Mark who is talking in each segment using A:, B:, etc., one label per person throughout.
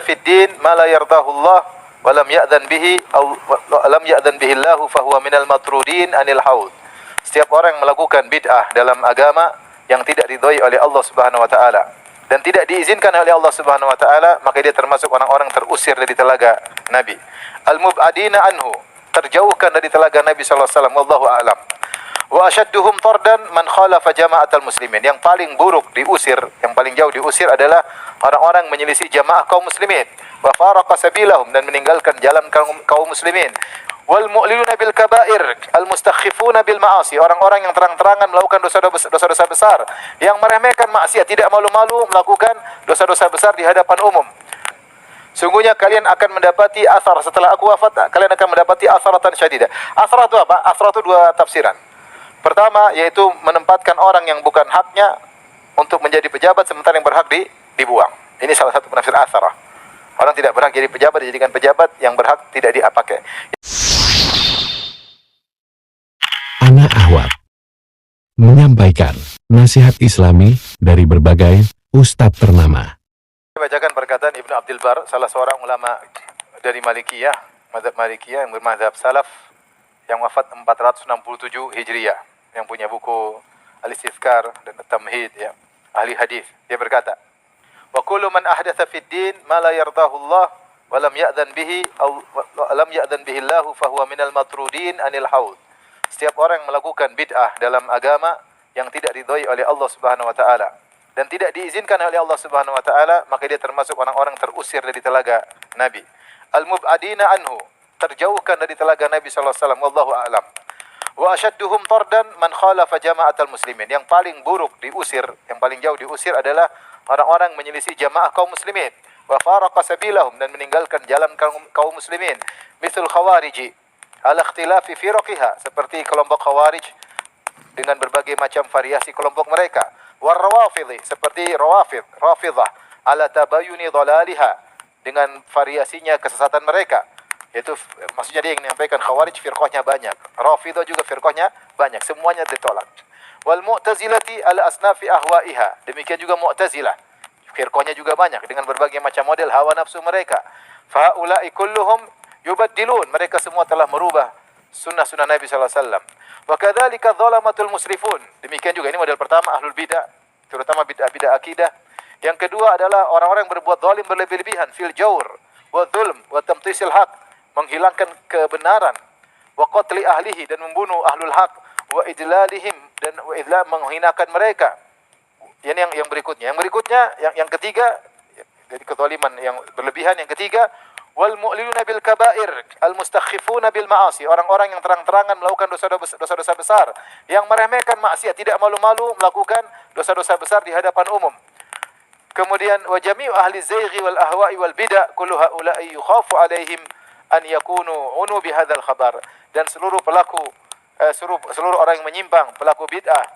A: fid din ma la yardahu Allah wa lam ya'dhan bihi aw lam ya'dhan bihi Allah fa huwa minal matrudin anil haud. Setiap orang yang melakukan bid'ah dalam agama yang tidak ridhoi oleh Allah Subhanahu wa taala dan tidak diizinkan oleh Allah Subhanahu wa taala, maka dia termasuk orang-orang terusir dari telaga Nabi. Al-mub'adina anhu, terjauhkan dari telaga Nabi sallallahu alaihi wasallam, wallahu a'lam. Wa asyadduhum tardan man khalafa jama'atal muslimin. Yang paling buruk diusir, yang paling jauh diusir adalah orang-orang menyelisih jamaah kaum muslimin. Wa faraqa sabilahum, dan meninggalkan jalan kaum muslimin. Wal mu'liluna bil kaba'ir, al mustakhifuna bil ma'asi. Orang-orang yang terang-terangan melakukan dosa-dosa besar, yang meremehkan maksiat, tidak malu-malu melakukan dosa-dosa besar di hadapan umum. Sungguhnya kalian akan mendapati athar setelah aku wafat, kalian akan mendapati atharatan syadidah. Athar itu apa? Athar itu dua tafsiran. Pertama, yaitu menempatkan orang yang bukan haknya untuk menjadi pejabat sementara yang berhak dibuang. Ini salah satu penafsir atharah. Orang tidak berhak jadi pejabat, dijadikan pejabat, yang berhak tidak dipakai.
B: Ana Ahwat menyampaikan nasihat Islami dari berbagai ustadz ternama.
A: Saya bacakan perkataan Ibnu Abdul Bar, salah seorang ulama dari Malikiyah, mazhab Malikiyah yang bermazhab salaf, yang wafat 467 Hijriyah, yang punya buku Al-Istizkar dan At-Tamhid, ya, ahli hadis. Dia berkata, "Wa kullu man ahdatsa fid din ma la yardahu Allah wa lam ya'dhan bihi aw lam ya'dhan bihi Allah fa huwa minal matrudin anil haud." Setiap orang yang melakukan bid'ah dalam agama yang tidak ridhoi oleh Allah Subhanahu wa taala dan tidak diizinkan oleh Allah Subhanahu wa taala, maka dia termasuk orang-orang terusir dari telaga Nabi. Al-mub'adina anhu, terjauhkan dari telaga Nabi sallallahu alaihi wasallam, wallahu a'lam. Wa asyadduhum tardan man khalafa jama'atal muslimin. Yang paling buruk diusir, yang paling jauh diusir adalah orang-orang menyelisih jamaah kaum muslimin. Wa faraqa sabilahum, dan meninggalkan jalan kaum muslimin. Mithl khawariji ala ikhtilafi firqiha, seperti kelompok khawarij dengan berbagai macam variasi kelompok mereka. War rawafidhi, seperti rafidah ala tabayuni dhalaliha, dengan variasinya kesesatan mereka. Yaitu maksudnya dia yang menyampaikan Khawarij firqahnya banyak, Rafidah juga firqahnya banyak, semuanya ditolak. Wal Mu'tazilati ala asnafi ahwaiha, demikian juga Mu'tazilah, firqahnya juga banyak dengan berbagai macam model hawa nafsu mereka. Fa ulai kulluhum yubaddilun, mereka semua telah merubah sunnah-sunnah Nabi sallallahu alaihi wasallam. Wa kadzalika dzalamatul musrifun, demikian juga, ini model pertama ahlul bidah, terutama bidah akidah. Yang kedua adalah orang-orang yang berbuat zalim berlebih-lebihan, fil jawr wa dzulm wa tamtisil haq, menghilangkan kebenaran, wa qatli ahlihi, dan membunuh ahlul haq, wa idlalihim, dan wa idlal, menghinakan mereka. Ini yang berikutnya. Yang ketiga, jadi kezaliman yang berlebihan. Yang ketiga, wal mu'liluna bil kaba'ir al mustakhifuna bil ma'asi, orang-orang yang terang-terangan melakukan dosa-dosa besar, yang meremehkan maksiat, tidak malu-malu melakukan dosa-dosa besar di hadapan umum. Kemudian wa jami'u ahli zayghi wal ahwa'i wal bid'ah kullu haula'i yukhafu alaihim an yakunu unu bihadzal khabar, dan seluruh pelaku seluruh orang yang menyimpang, pelaku bid'ah,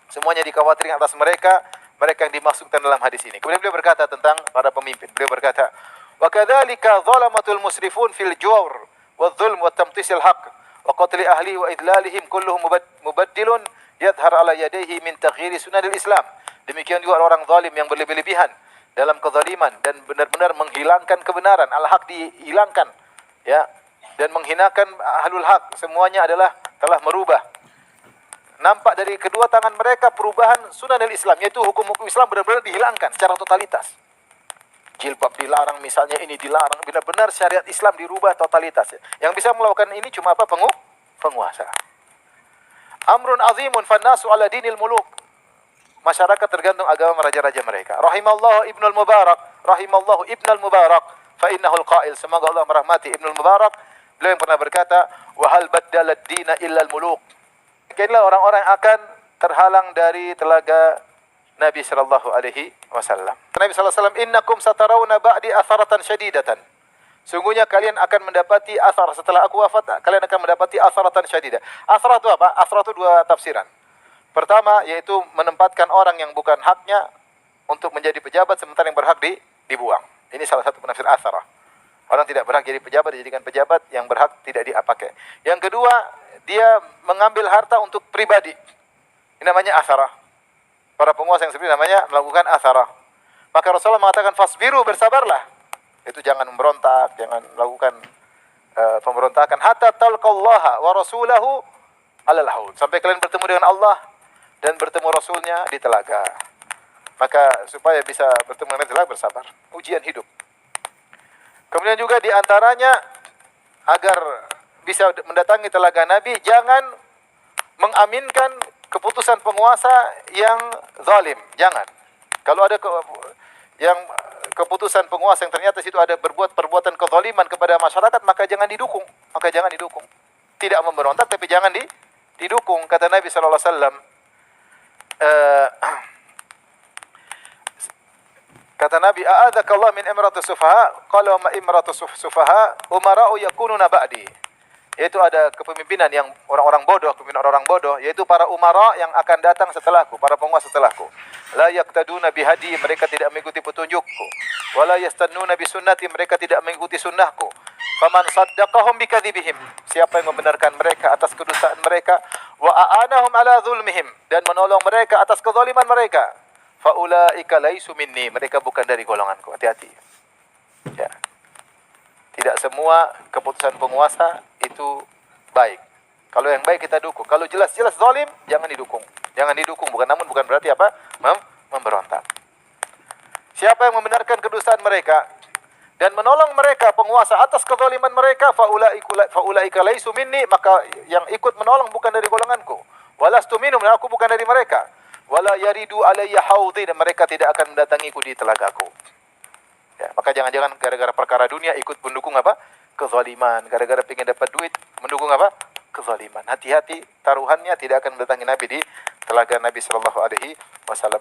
A: semuanya dikhawatirkan atas mereka yang dimaksudkan dalam hadis ini. Kemudian beliau berkata tentang para pemimpin. Beliau berkata, "Wa kadzalika zalamatul musrifun fil jawr wa dzulm wa tamtisil haqq wa qatli ahli wa idlalihim kulluhum mubaddilun yadhhar ala yadayhi min taghyiri sunanil Islam." Demikian juga orang zalim yang berlebih-lebihan dalam kezaliman dan benar-benar menghilangkan kebenaran, al-haq dihilangkan, ya, dan menghinakan ahlul haq, semuanya adalah telah merubah. Nampak dari kedua tangan mereka perubahan sunanil Islam, yaitu hukum-hukum Islam benar-benar dihilangkan secara totalitas. Jilbab dilarang, misalnya ini dilarang, benar-benar syariat Islam dirubah totalitas. Yang bisa melakukan ini cuma apa? Penguasa. Amrun azimun fannasu ala dinil muluk. Masyarakat tergantung agama raja-raja mereka. Rahimallahu Ibnul Mubarak, rahimallahu Ibnul Mubarak, fa innahul qail. Semoga Allah merahmati Ibnul Mubarak. Beliau yang pernah berkata, wa hal baddala ad-dina illa al-muluk. Inilah orang-orang akan terhalang dari telaga Nabi sallallahu alaihi wasallam. Nabi sallallahu alaihi wasallam, innakum satarawna ba'di atharatan syadidatan. Sungguhnya kalian akan mendapati athar setelah aku wafat, kalian akan mendapati atharatan syadidah. Athar itu apa? Athar itu dua tafsiran. Pertama, yaitu menempatkan orang yang bukan haknya untuk menjadi pejabat sementara yang berhak dibuang. Ini salah satu penafsir atharah. Orang tidak berhak jadi pejabat, dijadikan pejabat, yang berhak tidak dipakai. Yang kedua, dia mengambil harta untuk pribadi. Ini namanya atharah. Para penguasa yang seperti namanya melakukan atharah. Maka Rasulullah mengatakan, fasbiru, bersabarlah. Itu jangan memberontak, jangan melakukan pemberontakan hatta talqallaha wa rasulahu alal haud. Sampai kalian bertemu dengan Allah dan bertemu Rasulnya di telaga. Maka supaya bisa bertemu dengan telaga, bersabar. Ujian hidup. Kemudian juga di antaranya agar bisa mendatangi telaga Nabi, jangan mengaminkan keputusan penguasa yang zalim. Jangan. Kalau ada yang keputusan penguasa yang ternyata situ ada berbuat perbuatan kezaliman kepada masyarakat, maka jangan didukung. Maka jangan didukung. Tidak memberontak, tapi jangan didukung. Kata Nabi SAW, kata Nabi, "A'adzakallah min imratus sufaha." Qala ma imratus sufaha umara'u yakununa ba'di. Yaitu ada kepemimpinan yang orang-orang bodoh, kepemimpinan orang-orang bodoh, yaitu para umara yang akan datang setelahku, para penguasa setelahku. La yaqtaduna bihadi, mereka tidak mengikuti petunjukku. Wala yastannuna bi sunnati, mereka tidak mengikuti sunnahku. Faman saddaqahum bikadzibihim, siapa yang membenarkan mereka atas kedustaan mereka, wa a'anahum ala zulmihim, dan menolong mereka atas kezaliman mereka, faulaika laisu minni, mereka bukan dari golonganku. Hati-hati. Ya. Tidak semua keputusan penguasa itu baik. Kalau yang baik kita dukung. Kalau jelas-jelas zalim, jangan didukung. Jangan didukung. Namun bukan berarti apa? Memberontak. Siapa yang membenarkan kedustaan mereka dan menolong mereka penguasa atas kezaliman mereka, faulaika laisu minni, maka yang ikut menolong bukan dari golonganku. Walastu minhum, aku bukan dari mereka. Wala yaridu alayya haudhi, dan mereka tidak akan mendatangiku di telagaku. Ya, maka jangan-jangan gara-gara perkara dunia ikut mendukung apa? Kezaliman. Gara-gara ingin dapat duit mendukung apa? Kezaliman. Hati-hati, taruhannya tidak akan mendatangi Nabi di telaga Nabi sallallahu alaihi wasallam.